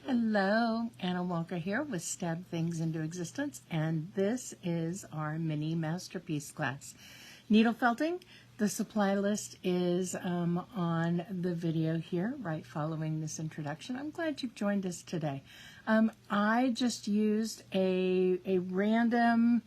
Hello, Anna Walker here with Stab Things into Existence, and this is our mini masterpiece class. Needle felting, the supply list is on the video here, right following this introduction. I'm glad you've joined us today. I just used a random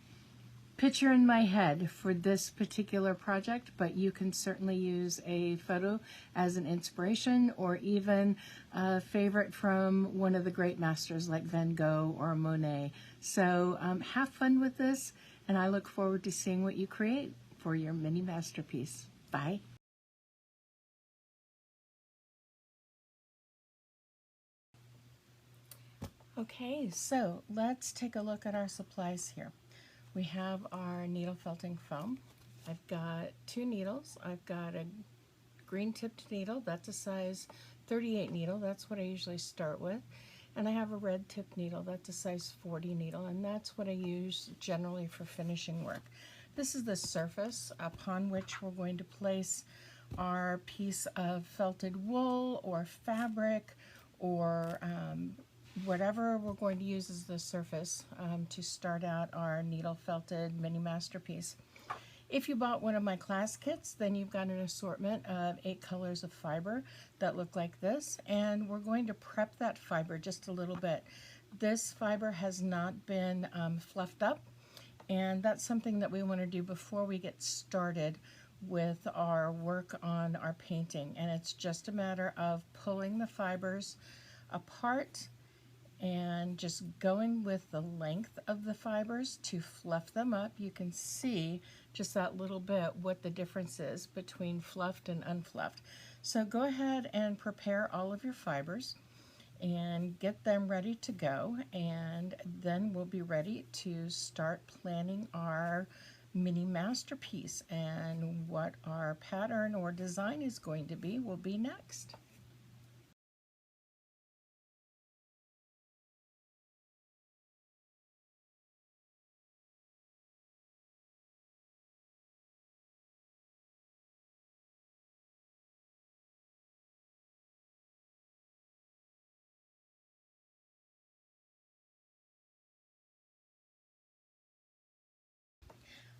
picture in my head for this particular project, but you can certainly use a photo as an inspiration or even a favorite from one of the great masters like Van Gogh or Monet. So have fun with this, and I look forward to seeing what you create for your mini masterpiece. Bye. Okay, so let's take a look at our supplies here. We have our needle felting foam. I've got two needles. I've got a green tipped needle, that's a size 38 needle, that's what I usually start with. And I have a red tipped needle, that's a size 40 needle, and that's what I use generally for finishing work. This is the surface upon which we're going to place our piece of felted wool or fabric or whatever we're going to use as the surface to start out our needle felted mini masterpiece. If you bought one of my class kits, then you've got an assortment of 8 colors of fiber that look like this, and we're going to prep that fiber just a little bit. This fiber has not been fluffed up, and that's something that we want to do before we get started with our work on our painting. And it's just a matter of pulling the fibers apart and just going with the length of the fibers to fluff them up. You can see just that little bit what the difference is between fluffed and unfluffed. So go ahead and prepare all of your fibers and get them ready to go, and then we'll be ready to start planning our mini masterpiece, and what our pattern or design is going to be will be next.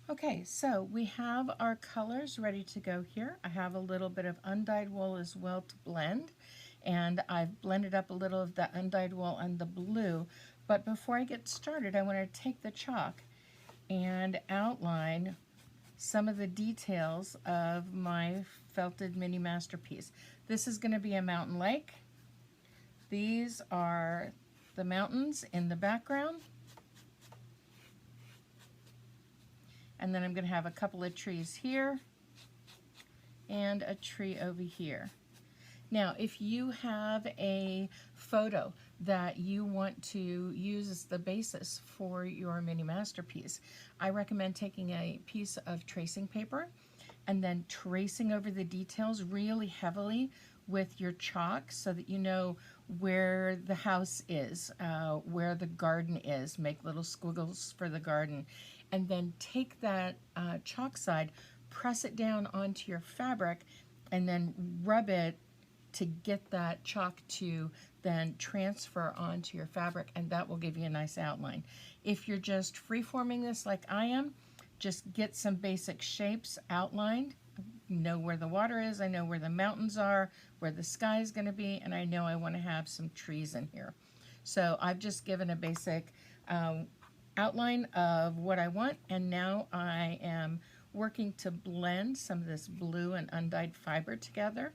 Okay, so we have our colors ready to go here. I have a little bit of undyed wool as well to blend, and I've blended up a little of the undyed wool and the blue. But before I get started, I want to take the chalk and outline some of the details of my felted mini masterpiece. This is going to be a mountain lake. These are the mountains in the background. And then I'm going to have a couple of trees here and a tree over here. Now, if you have a photo that you want to use as the basis for your mini masterpiece, I recommend taking a piece of tracing paper and then tracing over the details really heavily with your chalk so that you know where the house is, where the garden is. Make little squiggles for the garden. And then take that chalk side, press it down onto your fabric, and then rub it to get that chalk to then transfer onto your fabric, and that will give you a nice outline. If you're just free-forming this like I am, just get some basic shapes outlined. Know where the water is, I know where the mountains are, where the sky is going to be, and I know I want to have some trees in here. So I've just given a basic outline of what I want, and now I am working to blend some of this blue and undyed fiber together.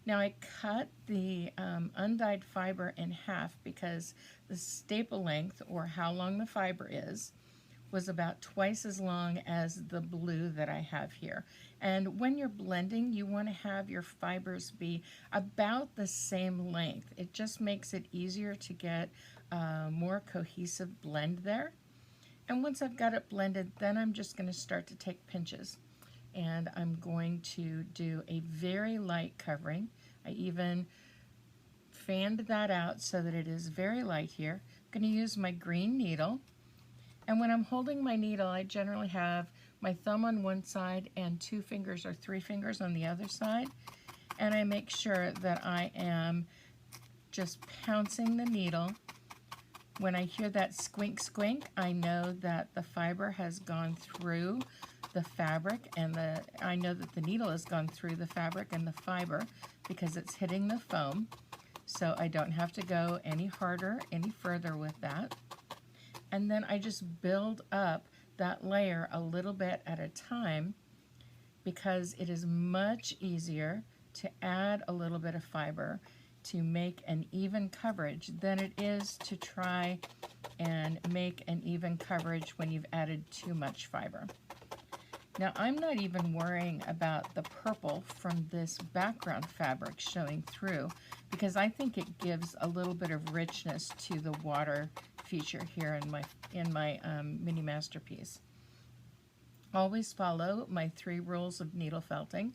Now I cut the undyed fiber in half because the staple length, or how long the fiber is, was about twice as long as the blue that I have here. And when you're blending, you want to have your fibers be about the same length. It just makes it easier to get a more cohesive blend there. And once I've got it blended, then I'm just going to start to take pinches. And I'm going to do a very light covering. I even fanned that out so that it is very light here. I'm going to use my green needle. And when I'm holding my needle, I generally have my thumb on one side and 2 fingers or 3 fingers on the other side. And I make sure that I am just pouncing the needle. When I hear that squink squink, I know that the fiber has gone through the fabric, and I know that the needle has gone through the fabric and the fiber because it's hitting the foam. So I don't have to go any harder, any further with that. And then I just build up that layer a little bit at a time, because it is much easier to add a little bit of fiber to make an even coverage than it is to try and make an even coverage when you've added too much fiber. Now, I'm not even worrying about the purple from this background fabric showing through, because I think it gives a little bit of richness to the water feature here in my mini masterpiece. Always follow my 3 rules of needle felting.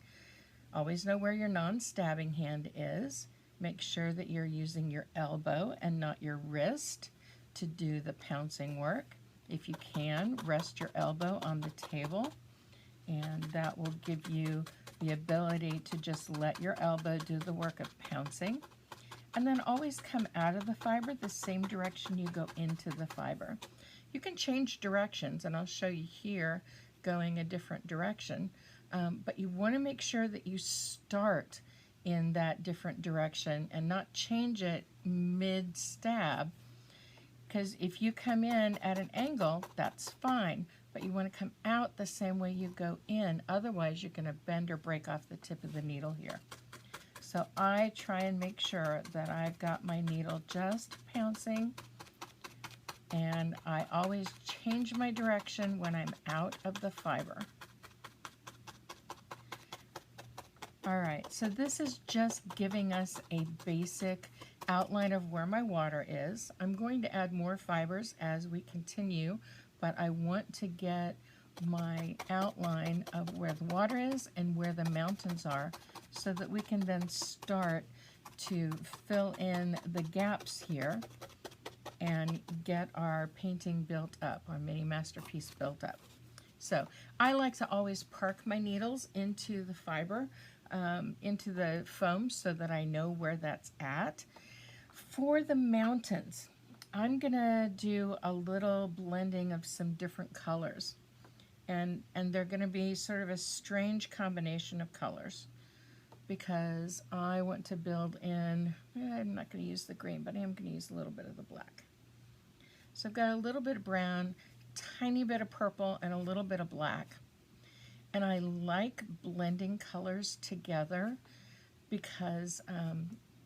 Always know where your non-stabbing hand is. Make sure that you're using your elbow and not your wrist to do the pouncing work. If you can, rest your elbow on the table, and that will give you the ability to just let your elbow do the work of pouncing. And then always come out of the fiber the same direction you go into the fiber. You can change directions, and I'll show you here going a different direction, but you want to make sure that you start in that different direction and not change it mid-stab, because if you come in at an angle, that's fine, but you want to come out the same way you go in, otherwise you're going to bend or break off the tip of the needle here. So I try and make sure that I've got my needle just pouncing, and I always change my direction when I'm out of the fiber. All right, so this is just giving us a basic outline of where my water is. I'm going to add more fibers as we continue, but I want to get my outline of where the water is and where the mountains are, so that we can then start to fill in the gaps here and get our painting built up, our mini masterpiece built up. So I like to always park my needles into the fiber, into the foam, so that I know where that's at. For the mountains, I'm gonna do a little blending of some different colors, and they're gonna be sort of a strange combination of colors, because I want to build in, I'm not gonna use the green, but I am gonna use a little bit of the black. So I've got a little bit of brown, tiny bit of purple, and a little bit of black. And I like blending colors together, because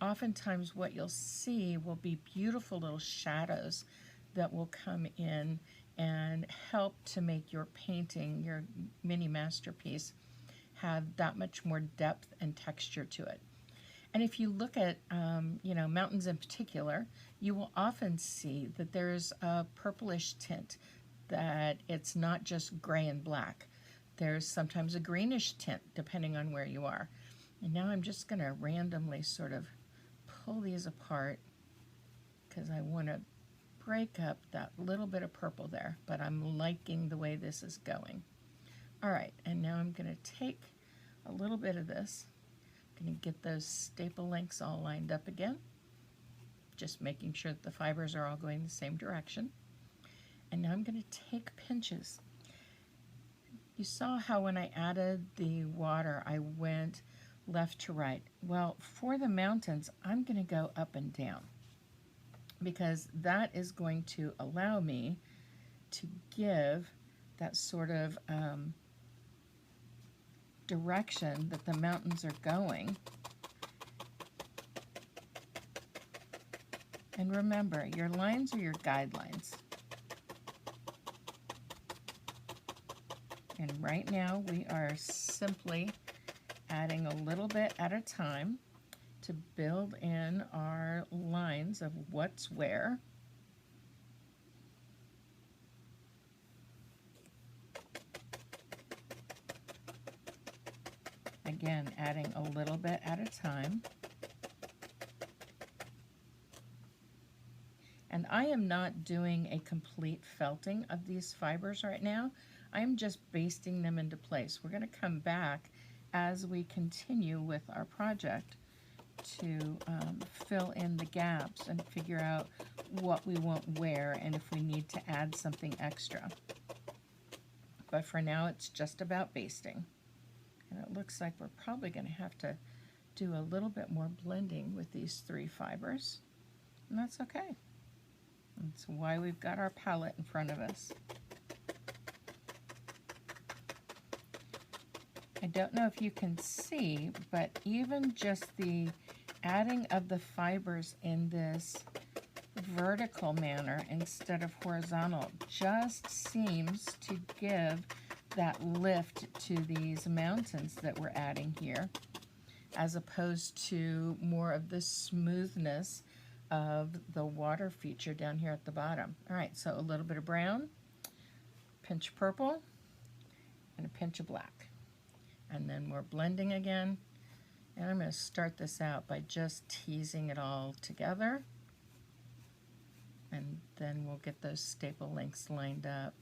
oftentimes what you'll see will be beautiful little shadows that will come in and help to make your painting, your mini masterpiece, have that much more depth and texture to it. And if you look at mountains in particular, you will often see that there's a purplish tint, that it's not just gray and black. There's sometimes a greenish tint depending on where you are. And now I'm just going to randomly sort of pull these apart, because I want to break up that little bit of purple there, but I'm liking the way this is going. All right, and now I'm going to take a little bit of this. I'm going to get those staple links all lined up again, just making sure that the fibers are all going the same direction. And now I'm going to take pinches. You saw how when I added the water, I went left to right. Well, for the mountains, I'm going to go up and down, because that is going to allow me to give that sort of direction that the mountains are going. And remember, your lines are your guidelines. And right now we are simply adding a little bit at a time to build in our lines of what's where. Again, adding a little bit at a time. And I am not doing a complete felting of these fibers right now. I'm just basting them into place. We're going to come back as we continue with our project to fill in the gaps and figure out what we want where and if we need to add something extra. But for now, it's just about basting. And it looks like we're probably going to have to do a little bit more blending with these 3 fibers. And that's okay. That's why we've got our palette in front of us. I don't know if you can see, but even just the adding of the fibers in this vertical manner instead of horizontal just seems to give that lift to these mountains that we're adding here, as opposed to more of the smoothness of the water feature down here at the bottom. All right, so a little bit of brown, pinch of purple, and a pinch of black. And then we're blending again. And I'm going to start this out by just teasing it all together. And then we'll get those staple lengths lined up.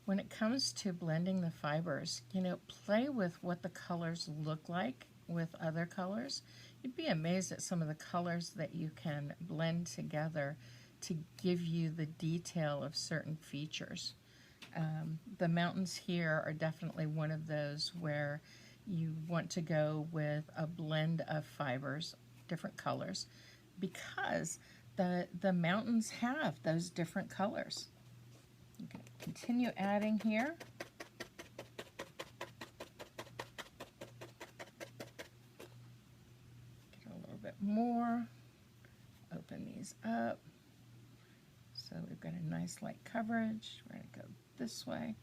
When it comes to blending the fibers, you know, play with what the colors look like with other colors. You'd be amazed at some of the colors that you can blend together to give you the detail of certain features. The mountains here are definitely one of those where you want to go with a blend of fibers, different colors, because the mountains have those different colors. You can continue adding here. Get a little bit more. Open these up. So we've got a nice light coverage. We're going to go this way.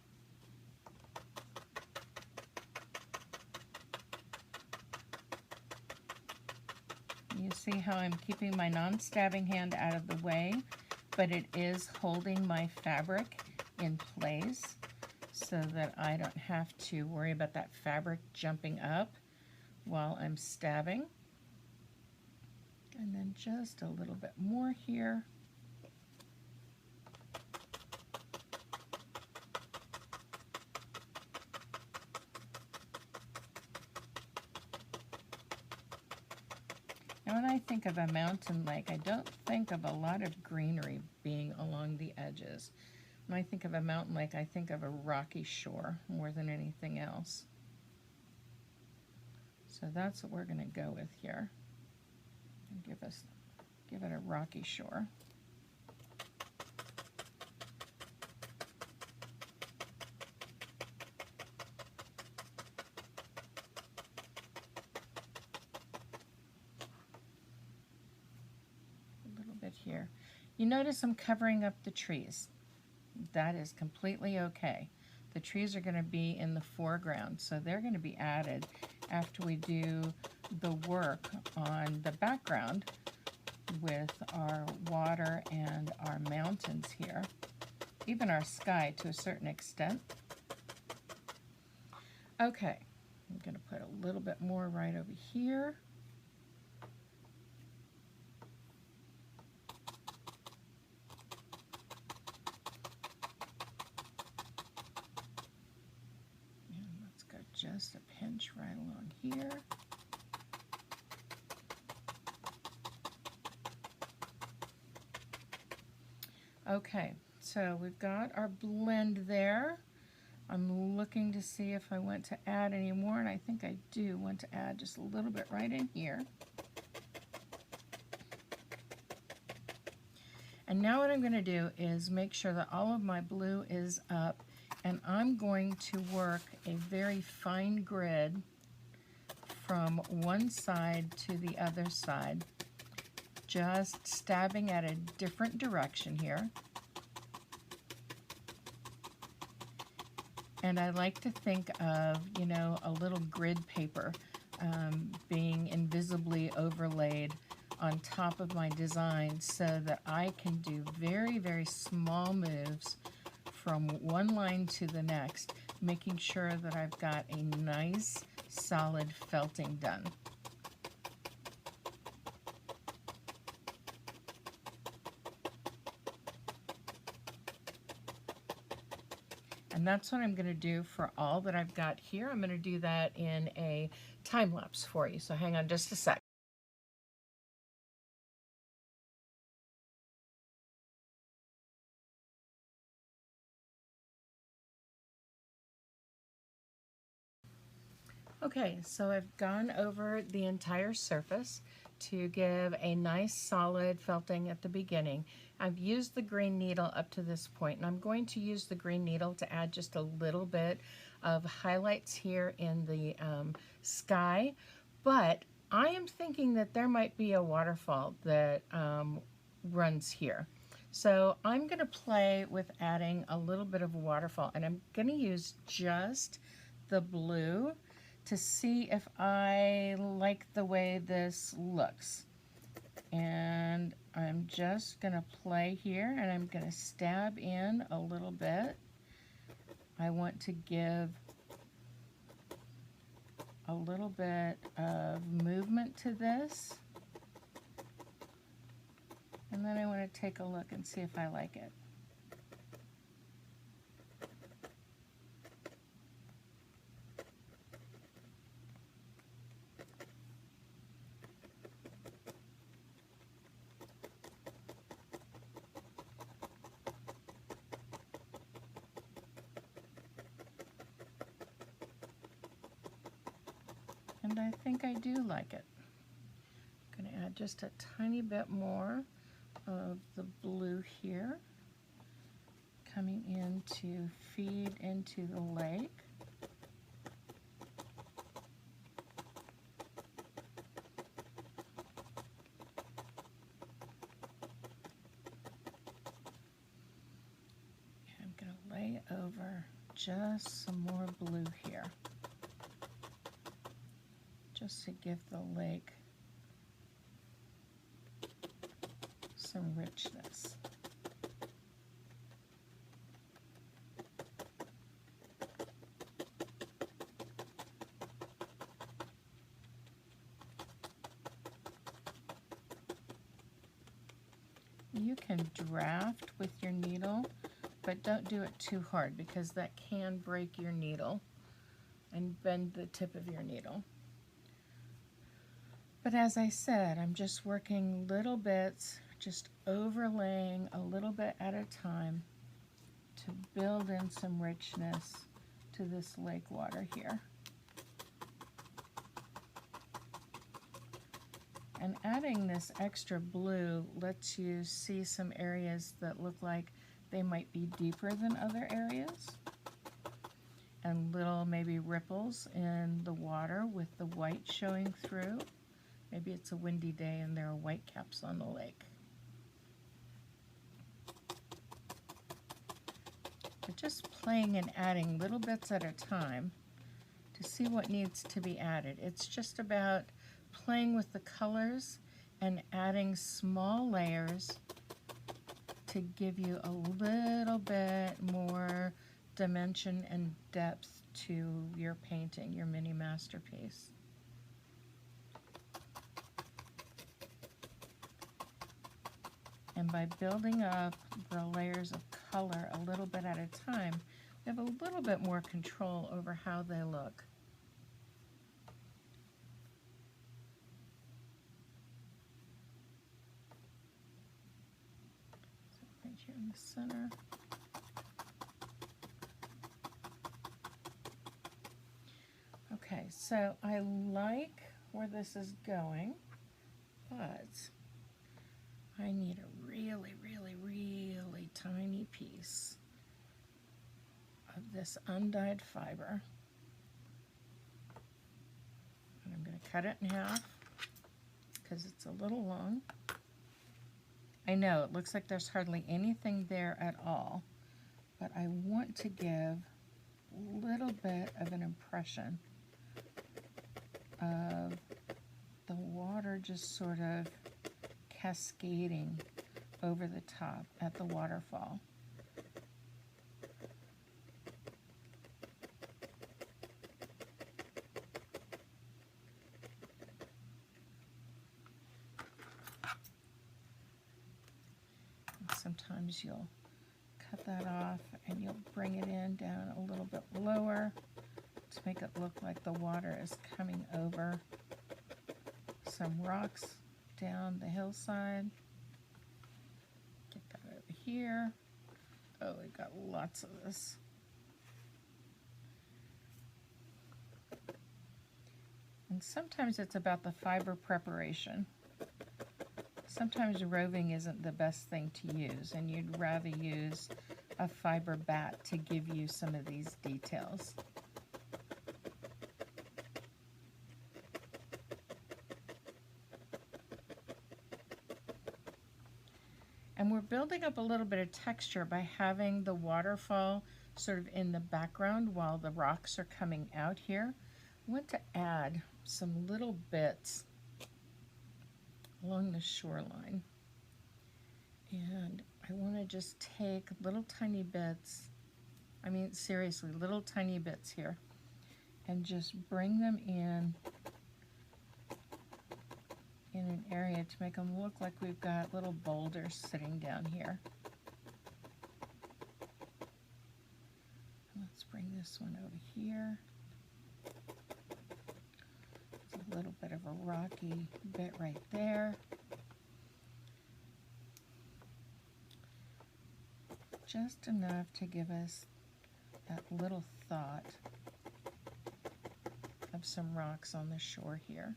You see how I'm keeping my non-stabbing hand out of the way, but it is holding my fabric in place so that I don't have to worry about that fabric jumping up while I'm stabbing. And then just a little bit more here. And when I think of a mountain lake, I don't think of a lot of greenery being along the edges. When I think of a mountain lake, I think of a rocky shore more than anything else. So that's what we're going to go with here. And give it a rocky shore. Here. You notice I'm covering up the trees. That is completely okay. The trees are going to be in the foreground, so they're going to be added after we do the work on the background with our water and our mountains here, even our sky to a certain extent. Okay, I'm going to put a little bit more right over here. Just a pinch right along here. Okay, so we've got our blend there. I'm looking to see if I want to add any more, and I think I do want to add just a little bit right in here. And now what I'm going to do is make sure that all of my blue is up, and I'm going to work a very fine grid from one side to the other side, just stabbing at a different direction here. And I like to think of, you know, a little grid paper being invisibly overlaid on top of my design so that I can do very, very small moves from one line to the next, making sure that I've got a nice solid felting done. And that's what I'm going to do for all that I've got here. I'm going to do that in a time lapse for you. So hang on just a sec. Okay, so I've gone over the entire surface to give a nice solid felting at the beginning. I've used the green needle up to this point, and I'm going to use the green needle to add just a little bit of highlights here in the sky, but I am thinking that there might be a waterfall that runs here. So I'm going to play with adding a little bit of a waterfall, and I'm going to use just the blue to see if I like the way this looks. And I'm just going to play here, and I'm going to stab in a little bit. I want to give a little bit of movement to this. And then I want to take a look and see if I like it. And I think I do like it. I'm going to add just a tiny bit more of the blue here, coming in to feed into the lake. I'm going to lay over just some more blue here, just to give the lake some richness. You can draft with your needle, but don't do it too hard because that can break your needle and bend the tip of your needle. But as I said, I'm just working little bits, just overlaying a little bit at a time to build in some richness to this lake water here. And adding this extra blue lets you see some areas that look like they might be deeper than other areas, and little maybe ripples in the water with the white showing through. Maybe it's a windy day and there are whitecaps on the lake. But just playing and adding little bits at a time to see what needs to be added. It's just about playing with the colors and adding small layers to give you a little bit more dimension and depth to your painting, your mini masterpiece. And by building up the layers of color a little bit at a time, you have a little bit more control over how they look. So right here in the center. Okay, so I like where this is going, but I need a really, really, really tiny piece of this undyed fiber. And I'm going to cut it in half because it's a little long. I know it looks like there's hardly anything there at all, but I want to give a little bit of an impression of the water just sort of cascading over the top at the waterfall. And sometimes you'll cut that off, and you'll bring it in down a little bit lower to make it look like the water is coming over some rocks down the hillside. Get that over here. Oh, we've got lots of this. And sometimes it's about the fiber preparation. Sometimes roving isn't the best thing to use, and you'd rather use a fiber bat to give you some of these details. And we're building up a little bit of texture by having the waterfall sort of in the background while the rocks are coming out here. I want to add some little bits along the shoreline. And I want to just take little tiny bits, I mean seriously, little tiny bits here, and just bring them in an area to make them look like we've got little boulders sitting down here. Let's bring this one over here. There's a little bit of a rocky bit right there. Just enough to give us that little thought of some rocks on the shore here.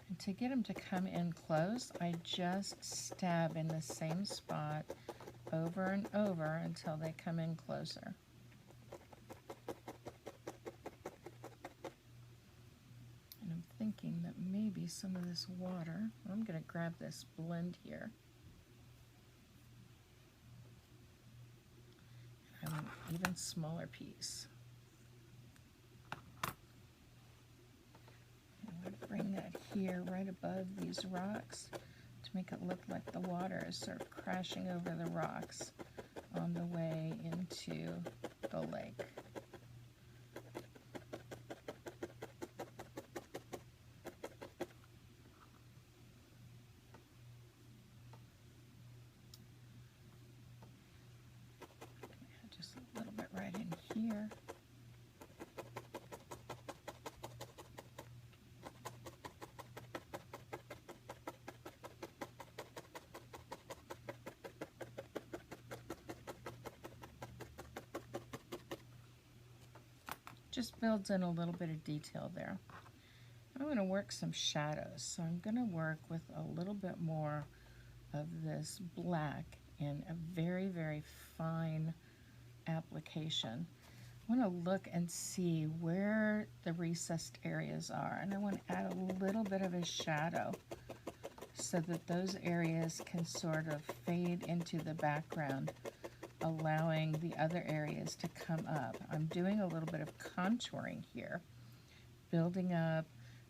And to get them to come in close, I just stab in the same spot over and over until they come in closer. Thinking that maybe some of this water, I'm going to grab this blend here. I want an even smaller piece. I'm going to bring that here right above these rocks to make it look like the water is sort of crashing over the rocks on the way into the lake. Here. Just builds in a little bit of detail there. I'm going to work some shadows, so I'm going to work with a little bit more of this black in a very, very fine application. I want to look and see where the recessed areas are, and I want to add a little bit of a shadow so that those areas can sort of fade into the background, allowing the other areas to come up. I'm doing a little bit of contouring here, building up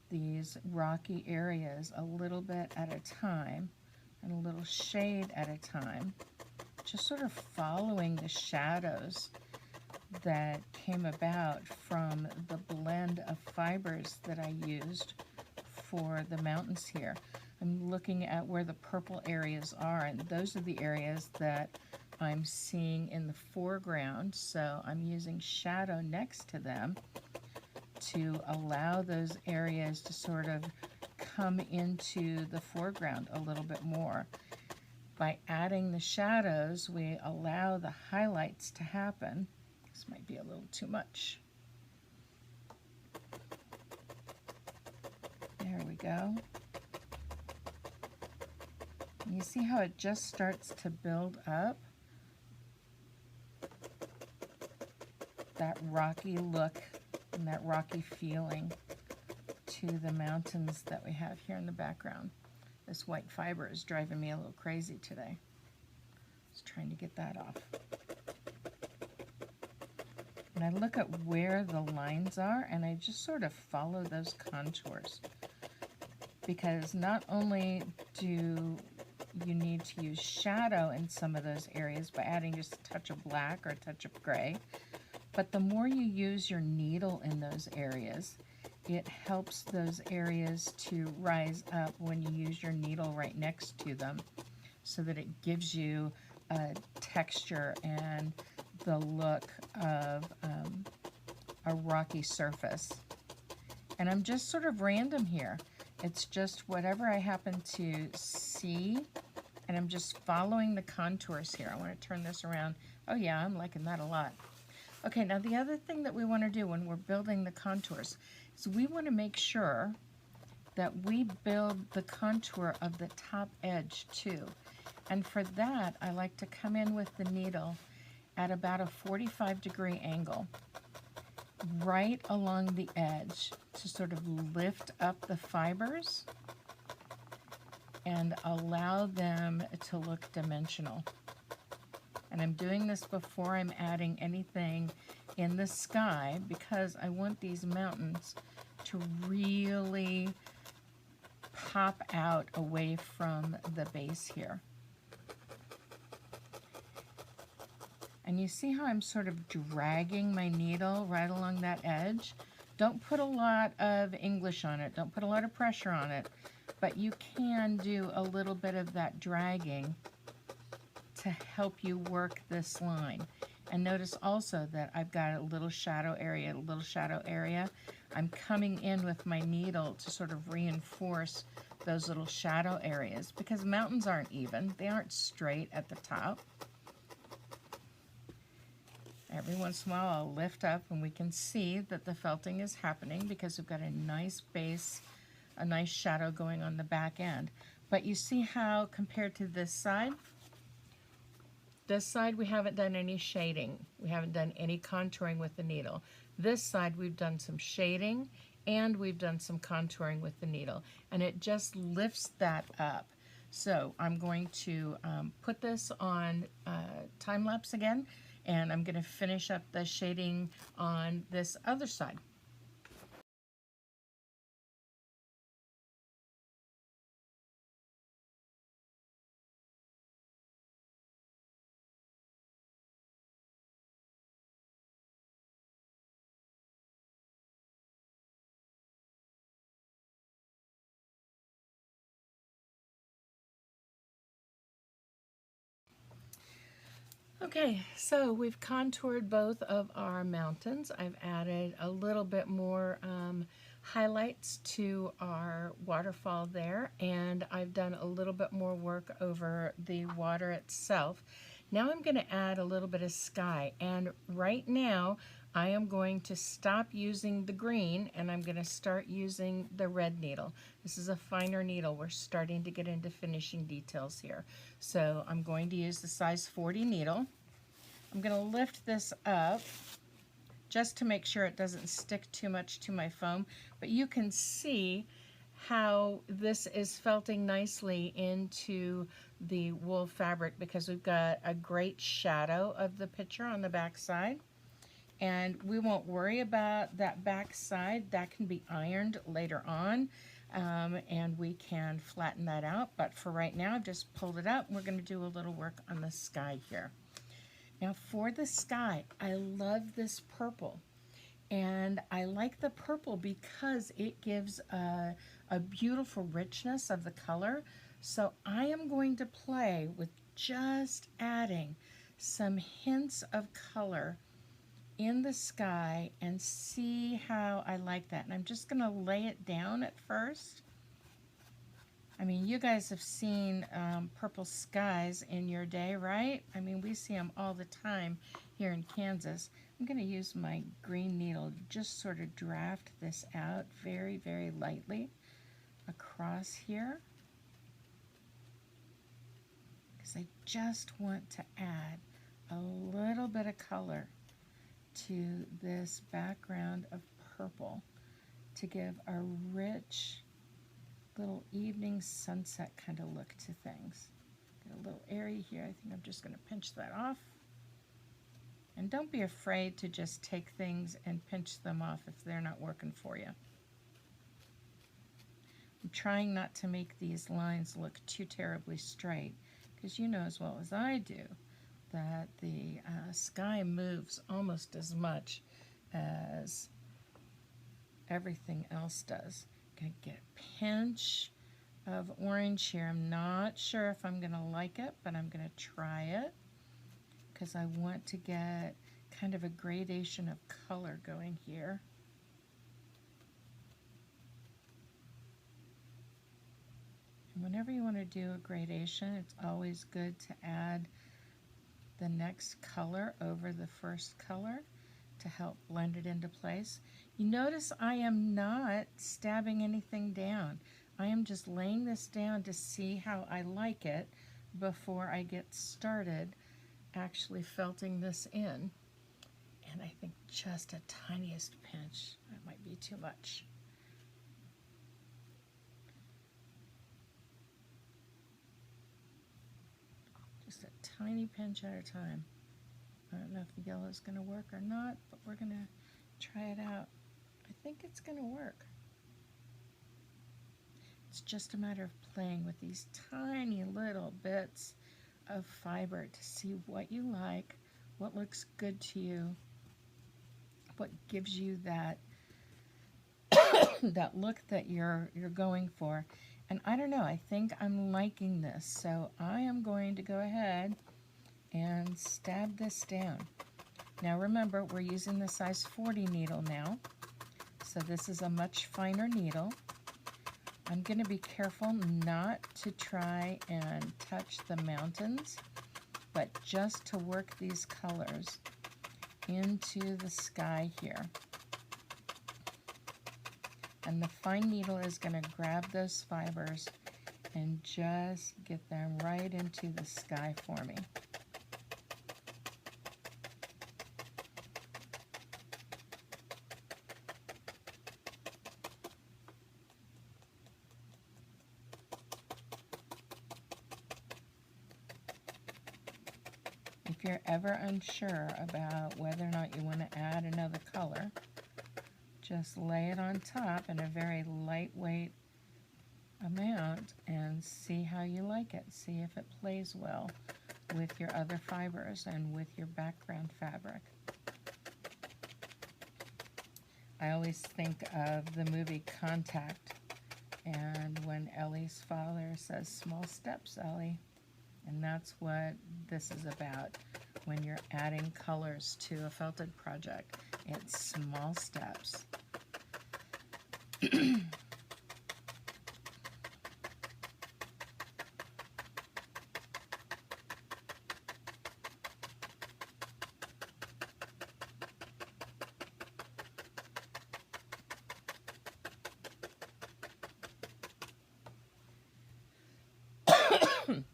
these rocky areas a little bit at a time and a little shade at a time, just sort of following the shadows that came about from the blend of fibers that I used for the mountains here. I'm looking at where the purple areas are, and those are the areas that I'm seeing in the foreground, so I'm using shadow next to them to allow those areas to sort of come into the foreground a little bit more. By adding the shadows, we allow the highlights to happen. This might be a little too much. There we go. You see how it just starts to build up? That rocky look and that rocky feeling to the mountains that we have here in the background. This white fiber is driving me a little crazy today. Just trying to get that off. And I look at where the lines are and I just sort of follow those contours. Because not only do you need to use shadow in some of those areas by adding just a touch of black or a touch of gray, but the more you use your needle in those areas, it helps those areas to rise up when you use your needle right next to them, so that it gives you a texture and the look of a rocky surface. And I'm just sort of random here. It's just whatever I happen to see, and I'm just following the contours here. I want to turn this around. Oh yeah, I'm liking that a lot. Okay, now the other thing that we want to do when we're building the contours is we want to make sure that we build the contour of the top edge too. And for that, I like to come in with the needle at about a 45-degree angle, right along the edge, to sort of lift up the fibers and allow them to look dimensional. And I'm doing this before I'm adding anything in the sky, because I want these mountains to really pop out away from the base here. And you see how I'm sort of dragging my needle right along that edge? Don't put a lot of English on it. Don't put a lot of pressure on it. But you can do a little bit of that dragging to help you work this line. And notice also that I've got a little shadow area, I'm coming in with my needle to sort of reinforce those little shadow areas, because mountains aren't even. They aren't straight at the top. Every once in a while I'll lift up and we can see that the felting is happening, because we've got a nice base, a nice shadow going on the back end. But you see how compared to this side we haven't done any shading. We haven't done any contouring with the needle. This side we've done some shading and we've done some contouring with the needle, and it just lifts that up. So I'm going to put this on time lapse again, and I'm going to finish up the shading on this other side. Okay, so we've contoured both of our mountains. I've added a little bit more highlights to our waterfall there, and I've done a little bit more work over the water itself. Now I'm going to add a little bit of sky, and right now I am going to stop using the green and I'm going to start using the red needle. This is a finer needle. We're starting to get into finishing details here. So I'm going to use the size 40 needle. I'm going to lift this up just to make sure it doesn't stick too much to my foam, but you can see how this is felting nicely into the wool fabric, because we've got a great shadow of the picture on the back side. And we won't worry about that back side. That can be ironed later on, and we can flatten that out. But for right now, I've just pulled it up. We're going to do a little work on the sky here. Now for the sky, I love this purple. And I like the purple because it gives a beautiful richness of the color. So I am going to play with just adding some hints of color in the sky and see how I like that. And I'm just going to lay it down at first. I mean, you guys have seen purple skies in your day, right? I mean, we see them all the time here in Kansas. I'm going to use my green needle to just sort of draft this out very, very lightly across here, because I just want to add a little bit of color to this background of purple to give a rich little evening sunset kind of look to things. Got a little area here. I think I'm just going to pinch that off. And don't be afraid to just take things and pinch them off if they're not working for you. I'm trying not to make these lines look too terribly straight, because you know as well as I do that the sky moves almost as much as everything else does. I'm going to get a pinch of orange here. I'm not sure if I'm going to like it, but I'm going to try it because I want to get kind of a gradation of color going here. And whenever you want to do a gradation, it's always good to add the next color over the first color to help blend it into place. You notice I am not stabbing anything down. I am just laying this down to see how I like it before I get started actually felting this in. And I think just a tiniest pinch, that might be too much. Just a tiny pinch at a time. I don't know if the yellow is going to work or not, but we're going to try it out. I think it's going to work. It's just a matter of playing with these tiny little bits of fiber to see what you like, what looks good to you, what gives you that that look that you're going for. And I don't know, I think I'm liking this, so I am going to go ahead and stab this down. Now remember, we're using the size 40 needle now, so this is a much finer needle. I'm going to be careful not to try and touch the mountains, but just to work these colors into the sky here. And the fine needle is going to grab those fibers and just get them right into the sky for me. If you're ever unsure about whether or not you want to add another color, just lay it on top in a very lightweight amount and see how you like it. See if it plays well with your other fibers and with your background fabric. I always think of the movie Contact, and when Ellie's father says, "Small steps, Ellie." And that's what this is about when you're adding colors to a felted project. It's small steps.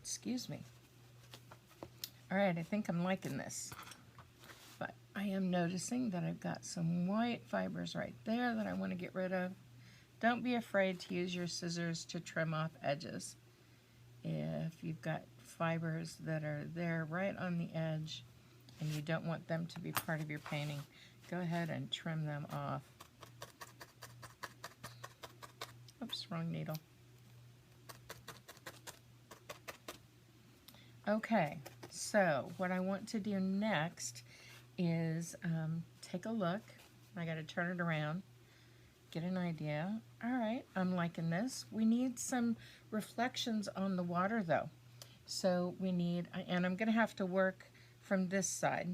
Excuse me. All right, I think I'm liking this. But I am noticing that I've got some white fibers right there that I want to get rid of. Don't be afraid to use your scissors to trim off edges. If you've got fibers that are there right on the edge and you don't want them to be part of your painting, go ahead and trim them off. Oops, wrong needle. Okay, so what I want to do next is take a look. I got to turn it around, get an idea. All right, I'm liking this. We need some reflections on the water though. So we need, and I'm going to have to work from this side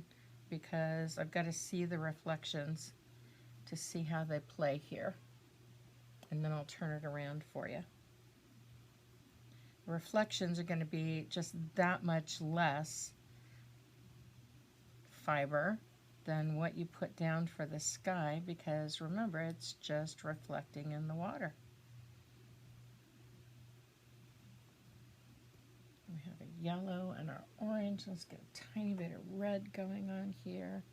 because I've got to see the reflections to see how they play here. And then I'll turn it around for you. Reflections are going to be just that much less fiber than what you put down for the sky, because remember, it's just reflecting in the water. We have a yellow and our orange. Let's get a tiny bit of red going on here.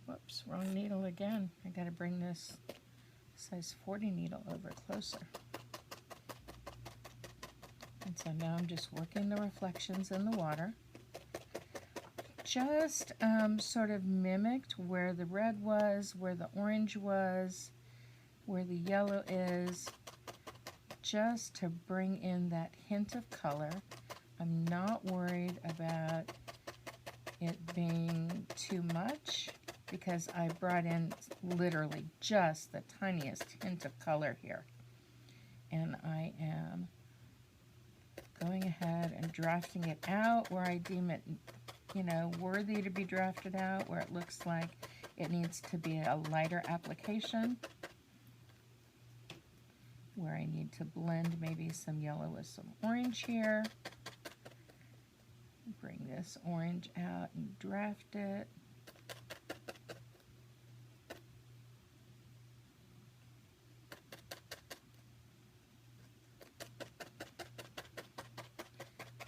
Whoops, wrong needle again. I got to bring this size 40 needle over closer. And so now I'm just working the reflections in the water. Just sort of mimicked where the red was, where the orange was, where the yellow is, just to bring in that hint of color I'm not worried about it being too much because I brought in literally just the tiniest hint of color here. And I am going ahead and drafting it out where I deem it, you know, worthy to be drafted out, where it looks like it needs to be a lighter application, where I need to blend maybe some yellow with some orange here. Bring this orange out and draft it.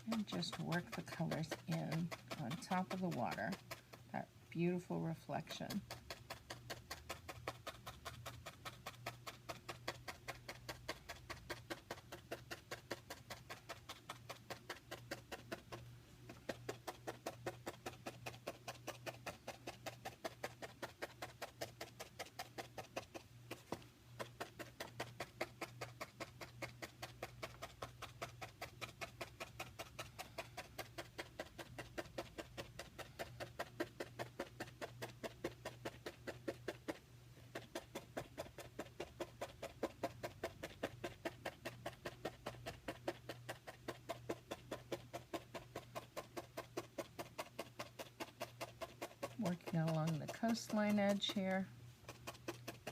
And just work the colors in on top of the water. That beautiful reflection. Working along the coastline edge here,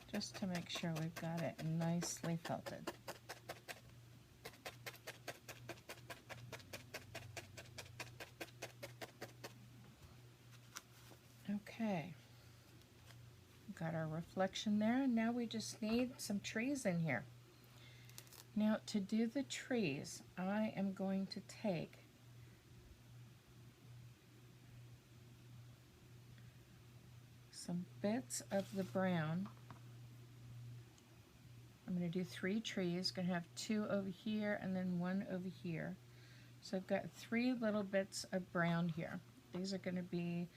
just to make sure we've got it nicely felted. Okay, got our reflection there, and now we just need some trees in here. Now to do the trees, I am going to take some bits of the brown. I'm going to do 3 trees, going to have 2 over here and then 1 over here. So I've got 3 little bits of brown here. These are going to be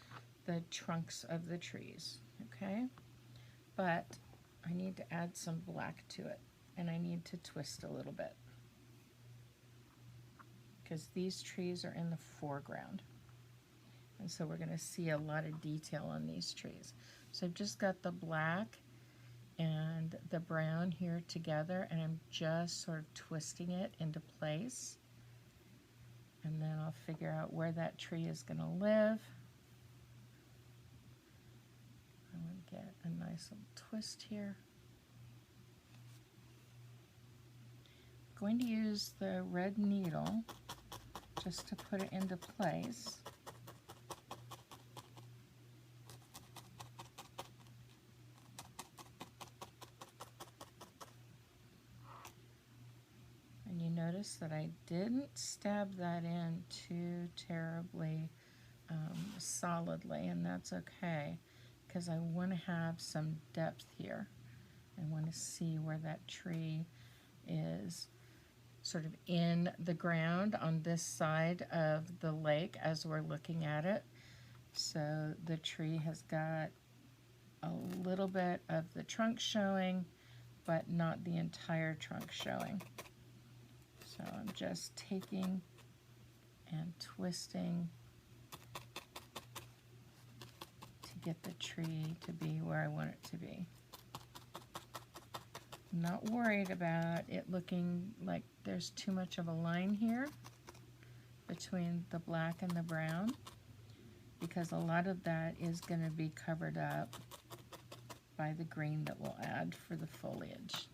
the trunks of the trees, okay? But I need to add some black to it, and I need to twist a little bit because these trees are in the foreground. And so we're going to see a lot of detail on these trees. So I've just got the black and the brown here together, and I'm just sort of twisting it into place. And then I'll figure out where that tree is going to live. I'm going to get a nice little twist here. I'm going to use the red needle just to put it into place. Notice that I didn't stab that in too terribly solidly, and that's okay because I want to have some depth here. I want to see where that tree is sort of in the ground on this side of the lake as we're looking at it. So the tree has got a little bit of the trunk showing, but not the entire trunk showing. So I'm just taking and twisting to get the tree to be where I want it to be. I'm not worried about it looking like there's too much of a line here between the black and the brown, because a lot of that is going to be covered up by the green that we'll add for the foliage.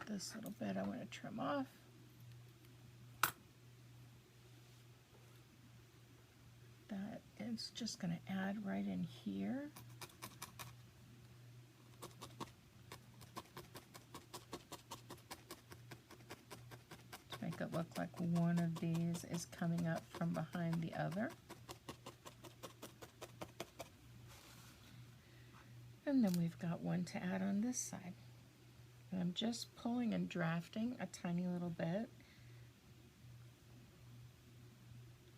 This little bit I want to trim off. That is just going to add right in here. To make it look like one of these is coming up from behind the other. And then we've got one to add on this side. And I'm just pulling and drafting a tiny little bit.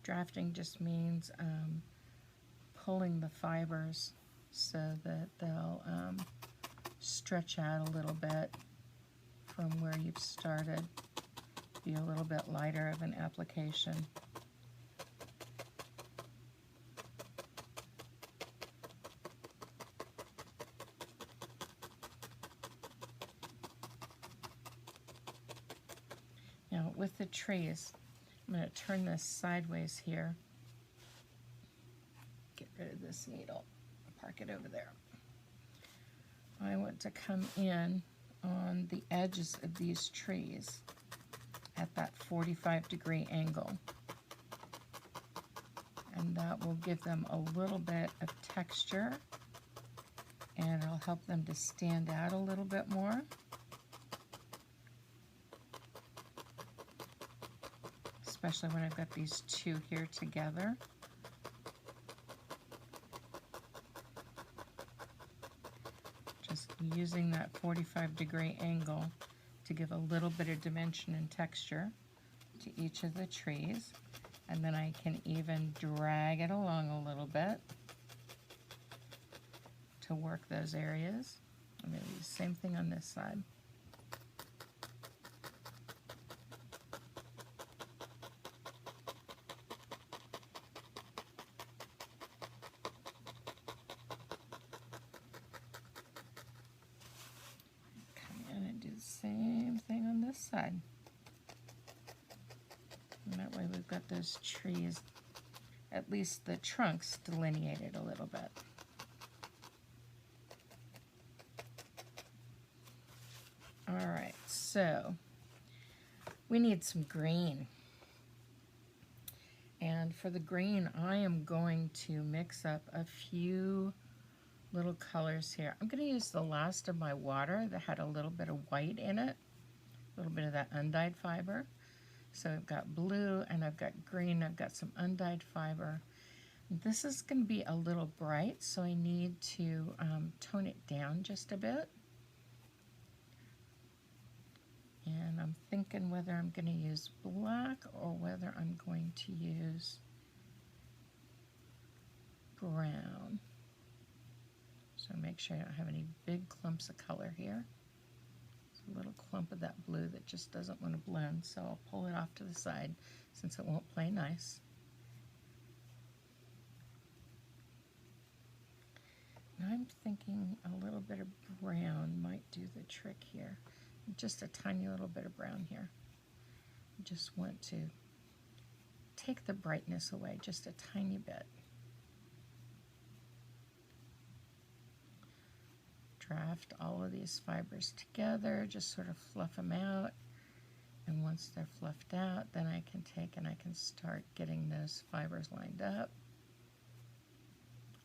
Drafting just means pulling the fibers so that they'll stretch out a little bit from where you've started. Be a little bit lighter of an application. Now with the trees, I'm going to turn this sideways here. Get rid of this needle. Park it over there. I want to come in on the edges of these trees at that 45-degree angle. And that will give them a little bit of texture, and it'll help them to stand out a little bit more. Especially when I've got these two here together. Just using that 45-degree angle to give a little bit of dimension and texture to each of the trees. And then I can even drag it along a little bit to work those areas. I'm going to do the same thing on this side. Same thing on this side. And that way we've got those trees, at least the trunks, delineated a little bit. Alright, so we need some green. And for the green, I am going to mix up a few little colors here. I'm going to use the last of my water that had a little bit of white in it, a little bit of that undyed fiber. So I've got blue and I've got green, I've got some undyed fiber. This is going to be a little bright, so I need to tone it down just a bit. And I'm thinking whether I'm going to use black or whether I'm going to use brown. So make sure I don't have any big clumps of color here. There's a little clump of that blue that just doesn't want to blend, so I'll pull it off to the side since it won't play nice. Now I'm thinking a little bit of brown might do the trick here. Just a tiny little bit of brown here. I just want to take the brightness away just a tiny bit. Draft all of these fibers together, just sort of fluff them out, and once they're fluffed out, then I can take and I can start getting those fibers lined up.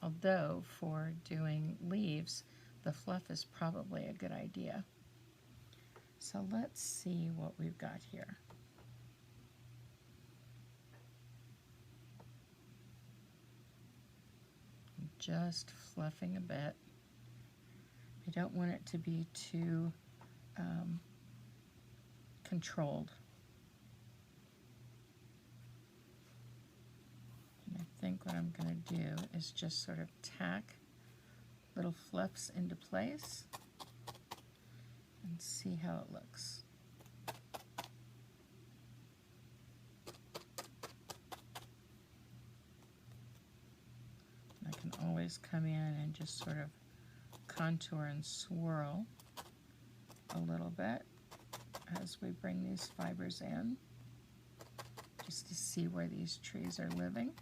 Although for doing leaves, the fluff is probably a good idea. So let's see what we've got here. I'm just fluffing a bit. I don't want it to be too controlled. And I think what I'm going to do is just sort of tack little fluffs into place and see how it looks. I can always come in and just sort of contour and swirl a little bit as we bring these fibers in, just to see where these trees are living,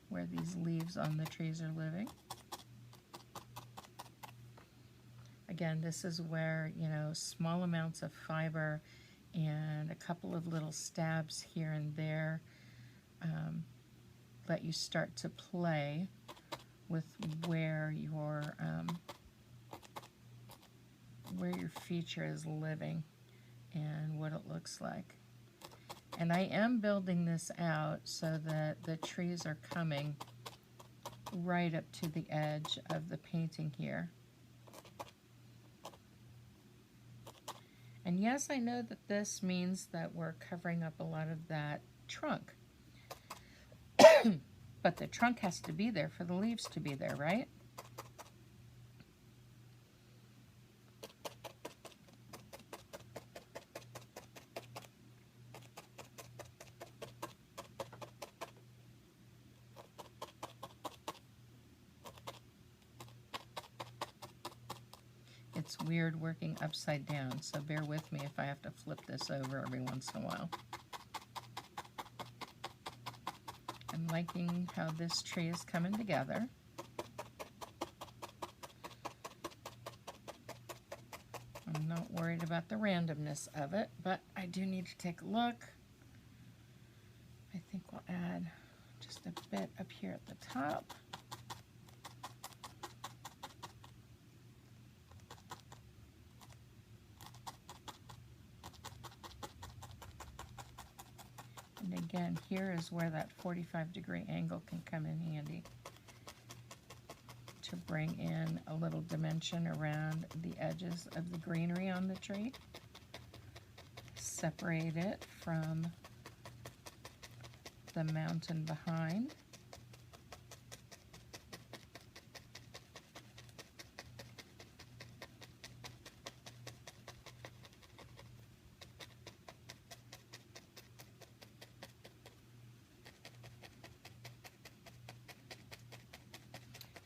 where these leaves on the trees are living. Again, this is where, you know, small amounts of fiber and a couple of little stabs here and there let you start to play with where your feature is living and what it looks like. And I am building this out so that the trees are coming right up to the edge of the painting here. And yes, I know that this means that we're covering up a lot of that trunk. But the trunk has to be there for the leaves to be there, right? It's weird working upside down, so bear with me if I have to flip this over every once in a while. I'm liking how this tree is coming together. I'm not worried about the randomness of it, but I do need to take a look. I think we'll add just a bit up here at the top. And again, here is where that 45-degree angle can come in handy to bring in a little dimension around the edges of the greenery on the tree. Separate it from the mountain behind.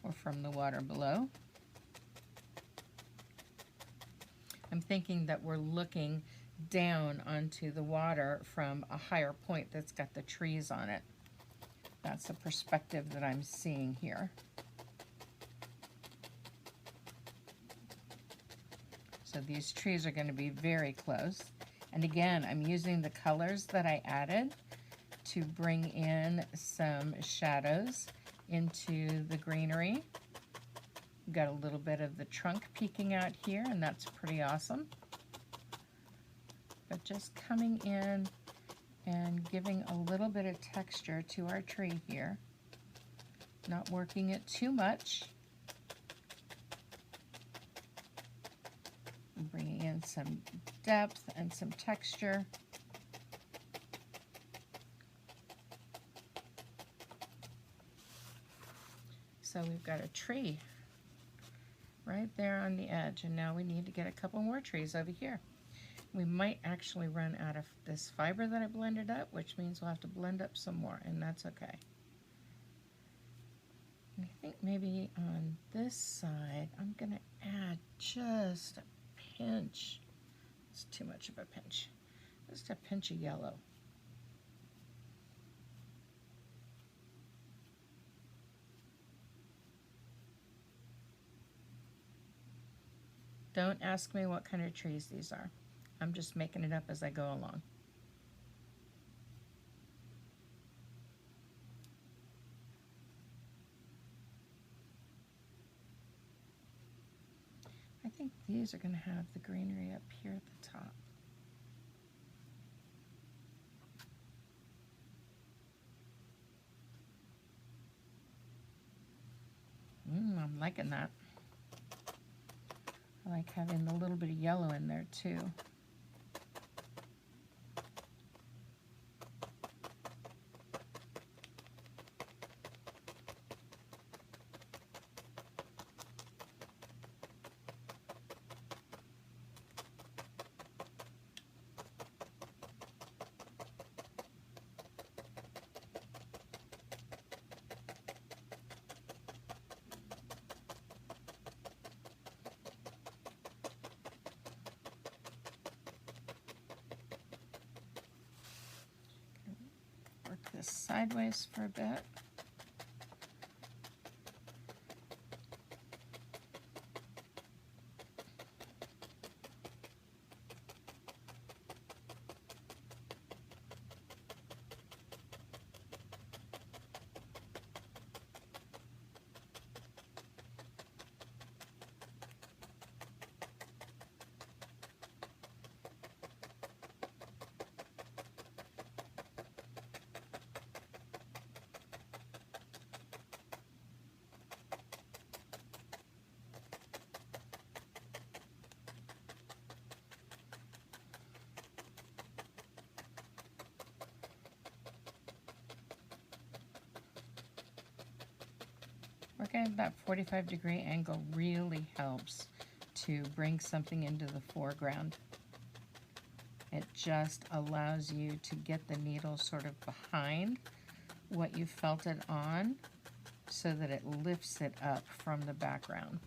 Or from the water below. I'm thinking that we're looking down onto the water from a higher point that's got the trees on it. That's the perspective that I'm seeing here. So these trees are going to be very close. And again, I'm using the colors that I added to bring in some shadows into the greenery. We've got a little bit of the trunk peeking out here, and that's pretty awesome. But just coming in and giving a little bit of texture to our tree here. Not working it too much. And bringing in some depth and some texture. So we've got a tree right there on the edge, and now we need to get a couple more trees over here. We might actually run out of this fiber that I blended up, which means we'll have to blend up some more, and that's okay. And I think maybe on this side, I'm going to add just a pinch. It's too much of a pinch. Just a pinch of yellow. Don't ask me what kind of trees these are. I'm just making it up as I go along. I think these are going to have the greenery up here at the top. I'm liking that. I like having a little bit of yellow in there too. This sideways for a bit. Working that 45-degree angle really helps to bring something into the foreground. It just allows you to get the needle sort of behind what you felted on so that it lifts it up from the background.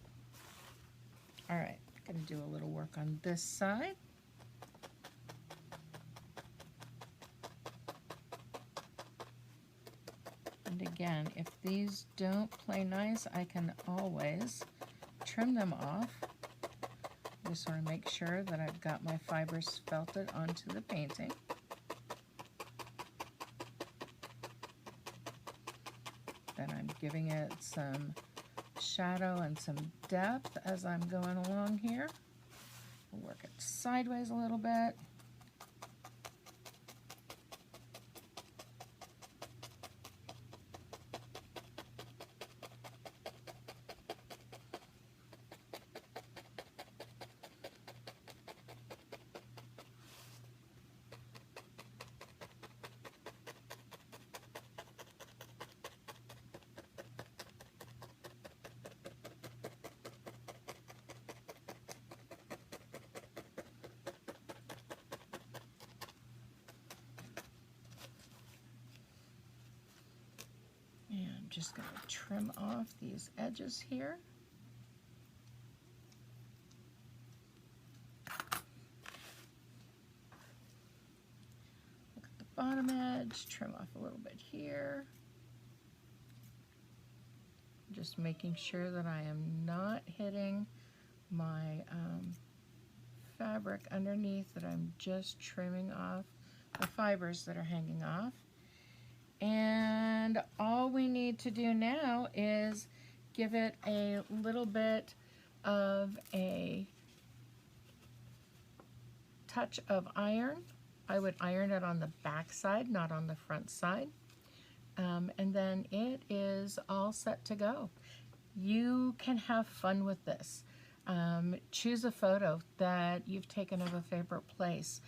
All right, Going to do a little work on this side. And again, if these don't play nice, I can always trim them off. Just want to make sure that I've got my fibers felted onto the painting. Then I'm giving it some shadow and some depth as I'm going along here. I'll work it sideways a little bit. And I'm just going to trim off these edges here. Look at the bottom edge, trim off a little bit here. Just making sure that I am not hitting my fabric underneath, that I'm just trimming off the fibers that are hanging off. And all we need to do now is give it a little bit of a touch of iron. I would iron it on the back side, not on the front side. And then it is all set to go. You can have fun with this. Choose a photo that you've taken of a favorite place.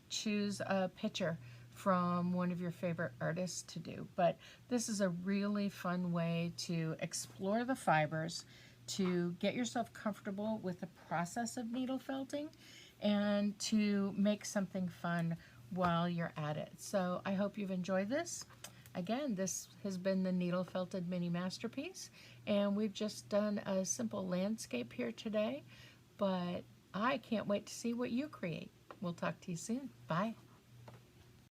Choose a picture from one of your favorite artists to do. But this is a really fun way to explore the fibers, to get yourself comfortable with the process of needle felting, and to make something fun while you're at it. So I hope you've enjoyed this. Again, this has been the Needle Felted Mini Masterpiece, and we've just done a simple landscape here today, but I can't wait to see what you create. We'll talk to you soon. Bye.